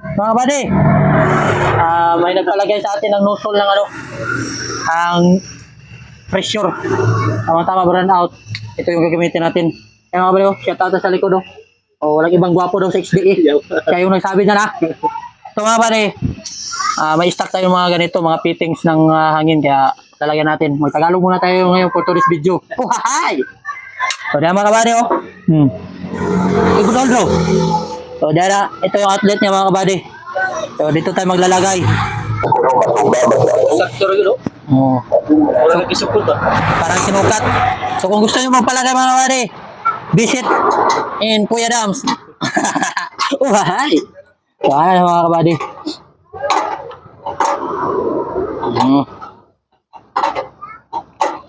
Mga buddy, may nagpalagay sa atin ng nozzle ng ano, ang pressure. Tama-tama, burn out. Ito yung gagamitin natin. Kaya mga buddy, shout out sa likod. Walang ibang gwapo daw sa XDE. Siya yung nagsabi niya na. So mga buddy, may stock tayo mga ganito, mga fittings ng hangin. Kaya lalagyan natin. Magtagalog muna tayo ngayon for today's video. Oh, hi! So diyan mga buddy, Good bro. So diyan ito yung outlet niya mga buddy. So dito tayo maglalagay. Sakto rin, no? Oh. Wala nag-isupot, Parang sinukat. So kung gusto niyo magpalagay mga buddy, visit in Kuya Dams. Oh, hi! So ayan mga buddy.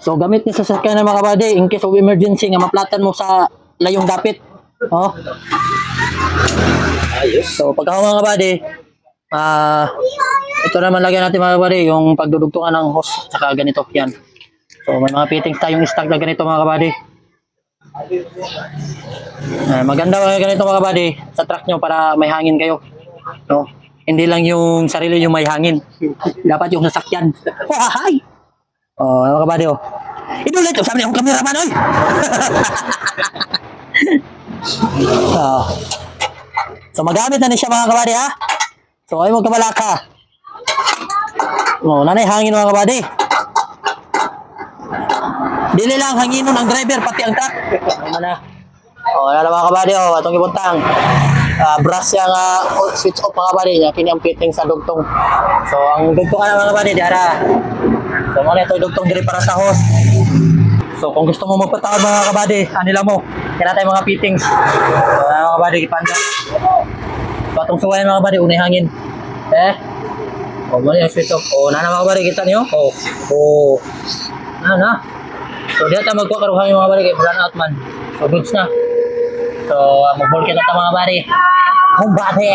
So gamit niya sa sasakyan ng mga buddy in case of emergency nga maplatan mo sa layong dapit. Ayos. So pagka mga buddy, ito naman lagyan natin mga buddy yung pagdudugtungan ng hose saka ganito yan. So may mga fittings tayong stock na ganito mga buddy. Maganda mga ganito mga buddy sa truck nyo para may hangin kayo. No? Hindi lang yung sarili yung may hangin. Dapat yung sasakyan. Oh, hi! Mga buddy, inulit, sabi niya akong cameraman, oy! So magamit na siya mga kabady, ha? So ay magkabalaka. Nanay hangin mga kabady. Dili lang hanginon ang driver pati ang truck. Ano na? Wala na mga kabady, atong ibuntang. Brush yung switch off mga kabady niya, kini ang fitting sa dugtong. So ang dugtongan ng mga kabady, diara. So muna ito dugtong diri para sa hose. So kung gusto mo magpatawad mga kabady, anila mo. Kaya tayo mga fittings. So mga kabady, ipanda. So atong suwayan mga kabady, unay hangin. Muna yung switch off. Nana mga kabady, kita niyo? Nana. So diyan tayo magkuha karuhan yung mga kabady, kaya run out man. So goods na. So mag-ball kita mga kabady. Mga kabady!